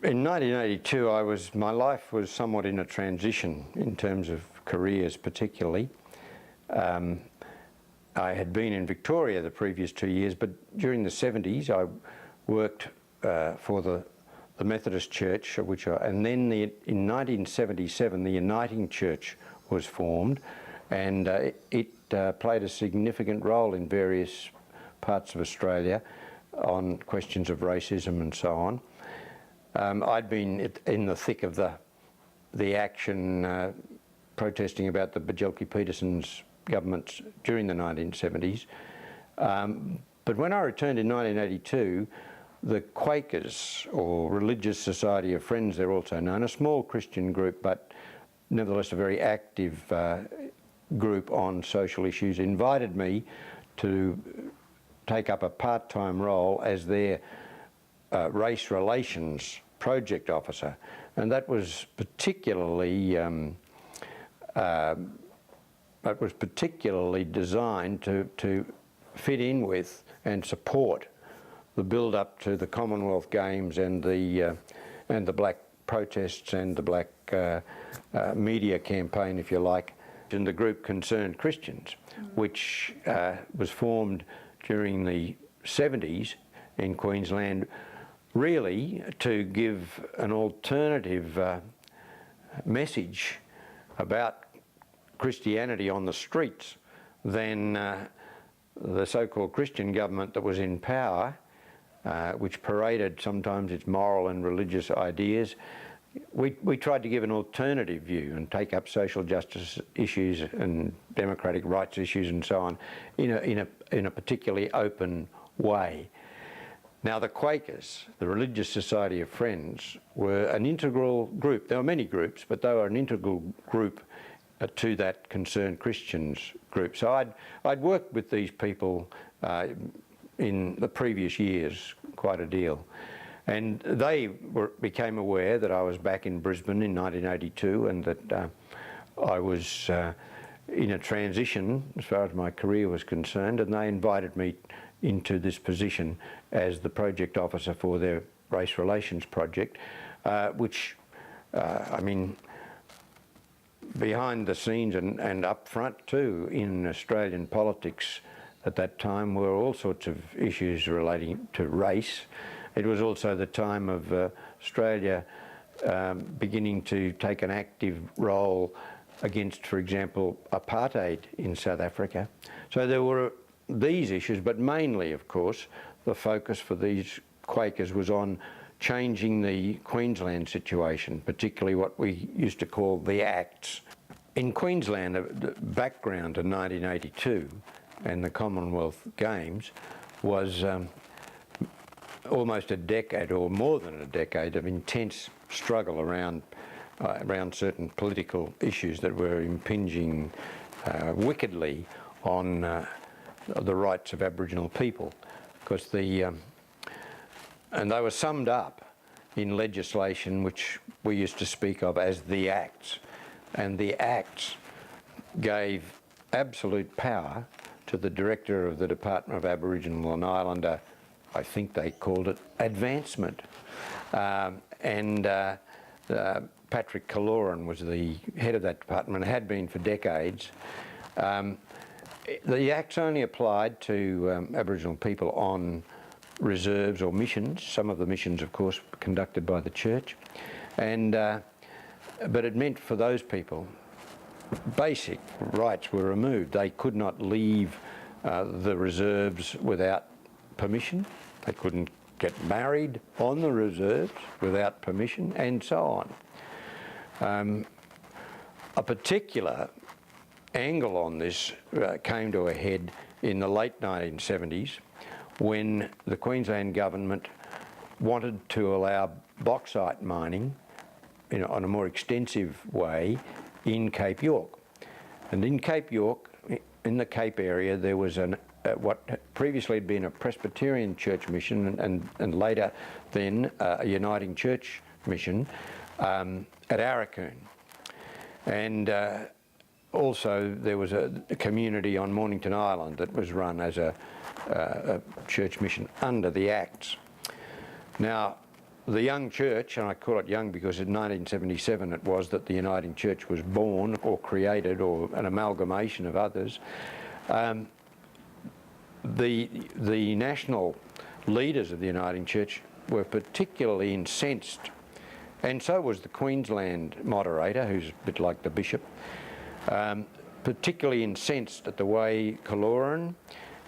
In 1982, my life was somewhat in a transition in terms of careers particularly. I had been in Victoria the previous 2 years, but during the 70s I worked for the Methodist Church, and then in 1977 the Uniting Church was formed, and it played a significant role in various parts of Australia on questions of racism and so on. I'd been in the thick of the action protesting about the Bjelke-Petersen's governments during the 1970s. But when I returned in 1982, the Quakers, or Religious Society of Friends they're also known, a small Christian group but nevertheless a very active group on social issues, invited me to take up a part-time role as their race relations project officer, and that was particularly designed to fit in with and support the build-up to the Commonwealth Games and the black protests and the black media campaign, if you like, and the group Concerned Christians, which was formed during the 70s in Queensland, really to give an alternative message about Christianity on the streets than the so-called Christian government that was in power, which paraded sometimes its moral and religious ideas. We tried to give an alternative view and take up social justice issues and democratic rights issues and so on in a particularly open way. Now, the Quakers, the Religious Society of Friends, were an integral group. There were many groups, but they were an integral group to that Concerned Christians group. So I'd worked with these people in the previous years quite a deal. And they became aware that I was back in Brisbane in 1982 and that I was in a transition as far as my career was concerned, and they invited me into this position as the project officer for their race relations project, which, I mean, behind the scenes and up front too in Australian politics at that time were all sorts of issues relating to race. It was also the time of Australia beginning to take an active role against, for example, apartheid in South Africa. So there were these issues, but mainly, of course, the focus for these Quakers was on changing the Queensland situation, particularly what we used to call the Acts. In Queensland, the background to 1982 and the Commonwealth Games was almost a decade or more than a decade of intense struggle around certain political issues that were impinging wickedly on the rights of Aboriginal people, because and they were summed up in legislation which we used to speak of as the Acts, and the Acts gave absolute power to the director of the Department of Aboriginal and Islander, I think they called it advancement, and Patrick Kaloran was the head of that department, had been for decades. The Acts only applied to Aboriginal people on reserves or missions, some of the missions of course conducted by the church, and but it meant for those people basic rights were removed. They could not leave the reserves without permission. They couldn't get married on the reserves without permission, and so on. A particular angle on this came to a head in the late 1970s when the Queensland government wanted to allow bauxite mining on a more extensive way in Cape York. And in Cape York, in the Cape area, there was what previously had been a Presbyterian church mission and later then a Uniting Church mission at Arakoon. And also there was a community on Mornington Island that was run as a church mission under the Acts. Now, the young church, and I call it young because in 1977 it was that the Uniting Church was born or created, or an amalgamation of others. The national leaders of the Uniting Church were particularly incensed, and so was the Queensland moderator, who's a bit like the bishop, particularly incensed at the way Kuril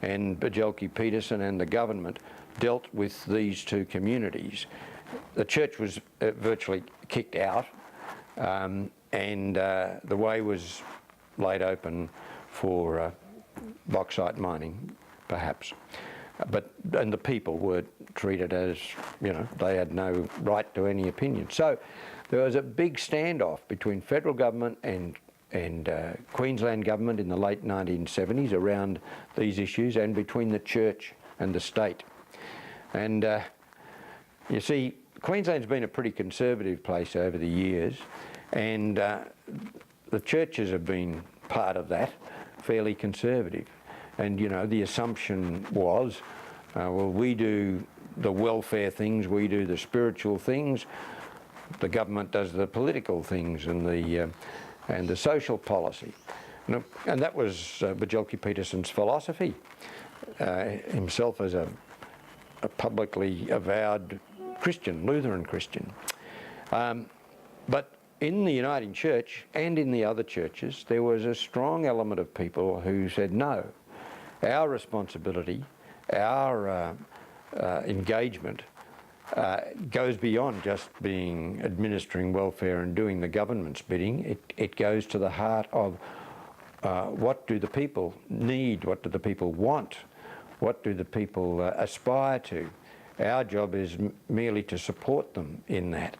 and Dhagun and the government dealt with these two communities. The church was virtually kicked out, and the way was laid open for bauxite mining, perhaps. And the people were treated as, you know, they had no right to any opinion. So there was a big standoff between federal government and Queensland government in the late 1970s around these issues, and between the church and the state. And you see, Queensland's been a pretty conservative place over the years, and the churches have been part of that, fairly conservative. And, you know, the assumption was, well, we do the welfare things, we do the spiritual things, the government does the political things and the social policy. And that was Dhagun-Peterson's philosophy, himself as a publicly avowed Christian, Lutheran Christian. But in the Uniting Church and in the other churches, there was a strong element of people who said, no, our responsibility, our engagement goes beyond just administering welfare and doing the government's bidding. It goes to the heart of what do the people need, what do the people want, what do the people aspire to. Our job is merely to support them in that.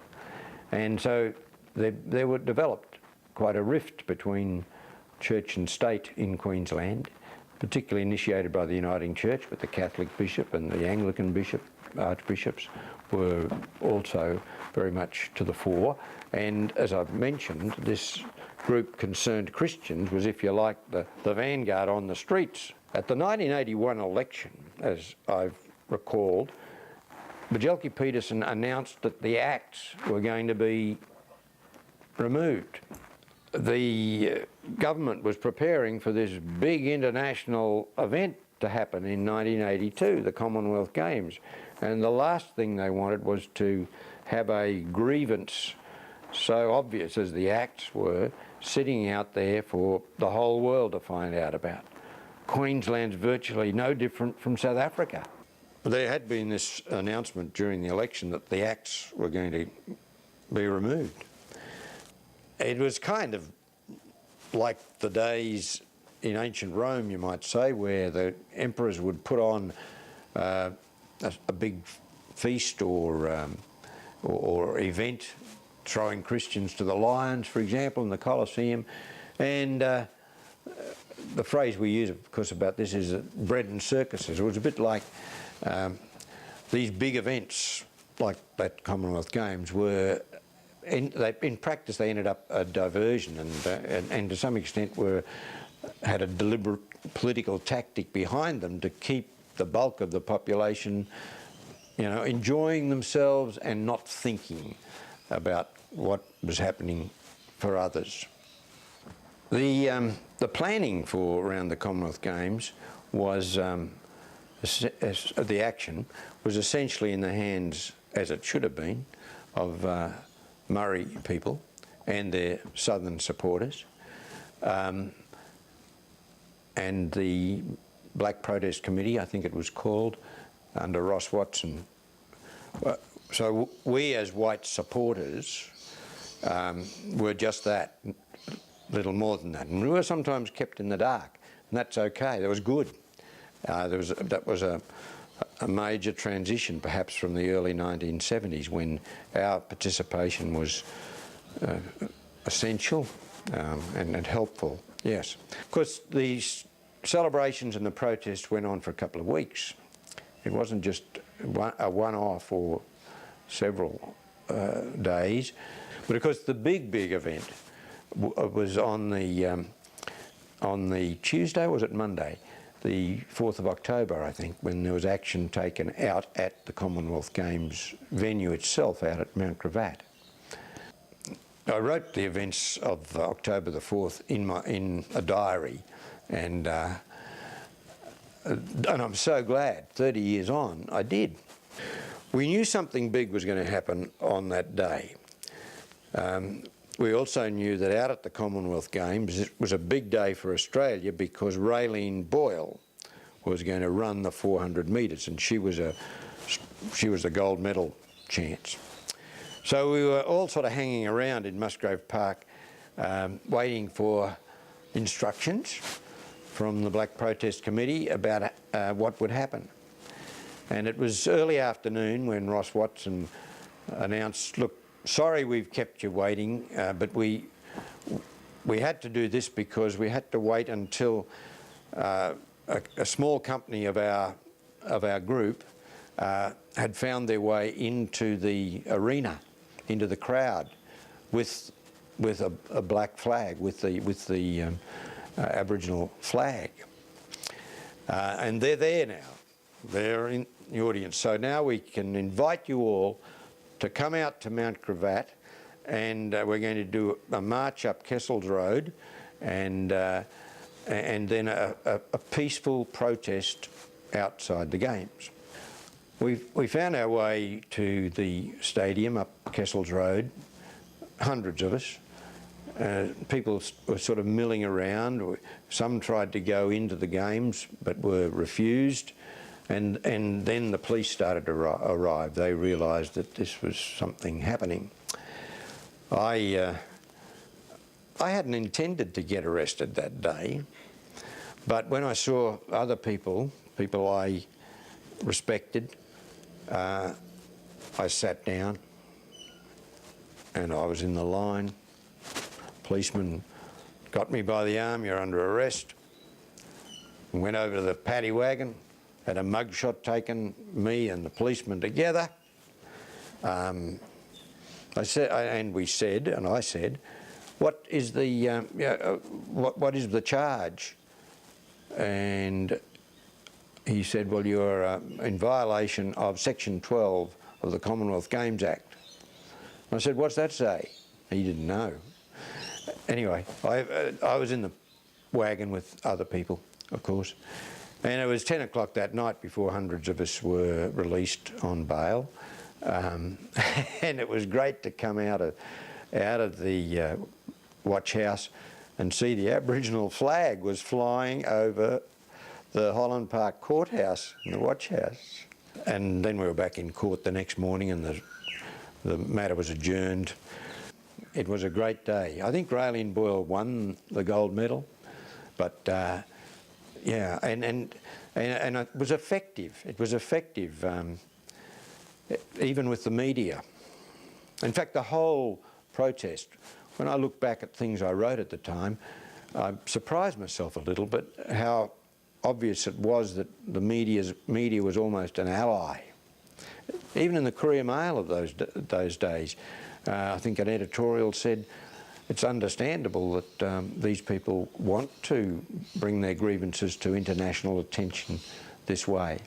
And so there were developed quite a rift between church and state in Queensland, particularly initiated by the Uniting Church, but the Catholic bishop and the Anglican bishop, archbishops, were also very much to the fore. And as I've mentioned, this group Concerned Christians was, if you like, the vanguard on the streets. At the 1981 election, as I've recalled, Dhagun-Peterson announced that the Acts were going to be removed. The government was preparing for this big international event to happen in 1982, the Commonwealth Games, and the last thing they wanted was to have a grievance so obvious as the Acts were sitting out there for the whole world to find out about. Queensland's virtually no different from South Africa. There had been this announcement during the election that the Acts were going to be removed. It was kind of like the days in ancient Rome, you might say, where the emperors would put on a big feast or event, throwing Christians to the lions, for example, in the Colosseum. And the phrase we use, of course, about this is bread and circuses. It was a bit like these big events, like that Commonwealth Games, were, in practice, they ended up a diversion and to some extent had a deliberate political tactic behind them to keep the bulk of the population, you know, enjoying themselves and not thinking about what was happening for others. The planning for around the Commonwealth Games was, the action was essentially in the hands, as it should have been, of Murray people and their southern supporters, and the Black Protest Committee, I think it was called, under Ross Watson. So we as white supporters were just that, little more than that, and we were sometimes kept in the dark, and that's okay. That was good. That was a major transition, perhaps, from the early 1970s, when our participation was essential and helpful. Yes, of course, these celebrations and the protests went on for a couple of weeks. It wasn't just a one-off or several days, but of course the big event was on the Tuesday, was it Monday? the 4th of October, I think, when there was action taken out at the Commonwealth Games venue itself, out at Mount Gravatt. I wrote the events of October the 4th in a diary, and I'm so glad, 30 years on, I did. We knew something big was going to happen on that day. We also knew that out at the Commonwealth Games, it was a big day for Australia because Raylene Boyle was going to run the 400 metres, and she was the gold medal chance. So we were all sort of hanging around in Musgrave Park, waiting for instructions from the Black Protest Committee about what would happen. And it was early afternoon when Ross Watson announced, look, sorry we've kept you waiting, but we had to do this because we had to wait until a small company of our group had found their way into the arena, into the crowd, with a black flag, with the Aboriginal flag, and they're there now. They're in the audience. So now we can invite you all to come out to Mount Gravatt, and we're going to do a march up Kessels Road, and then a peaceful protest outside the Games. We found our way to the stadium up Kessels Road, hundreds of us. People were sort of milling around. Some tried to go into the Games but were refused. And then the police started to arrive. They realised that this was something happening. I hadn't intended to get arrested that day, but when I saw other people I respected, I sat down and I was in the line. Policeman got me by the arm, you're under arrest. Went over to the paddy wagon, had a mugshot taken, me and the policeman together. I said, what is what is the charge? And he said, well, you're in violation of Section 12 of the Commonwealth Games Act. I said, what's that say? He didn't know. Anyway, I was in the wagon with other people, of course. And it was 10 o'clock that night before hundreds of us were released on bail. And it was great to come out of the watch house and see the Aboriginal flag was flying over the Holland Park courthouse and the watch house. And then we were back in court the next morning and the matter was adjourned. It was a great day. I think Raylene Boyle won the gold medal, but yeah, and it was effective. It was effective, even with the media. In fact, the whole protest, when I look back at things I wrote at the time, I surprised myself a little, but how obvious it was that the media was almost an ally. Even in the Courier Mail of those days, I think an editorial said, it's understandable that these people want to bring their grievances to international attention this way.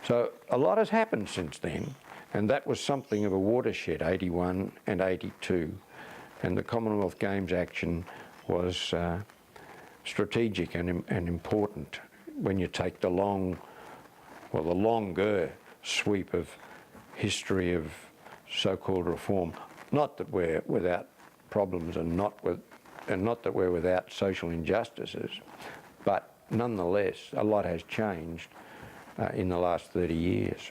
So a lot has happened since then, and that was something of a watershed, 81 and 82. And the Commonwealth Games action was strategic and important when you take the longer sweep of history of so-called reform. Not that we're without problems and not that we're without social injustices, but nonetheless a lot has changed in the last 30 years.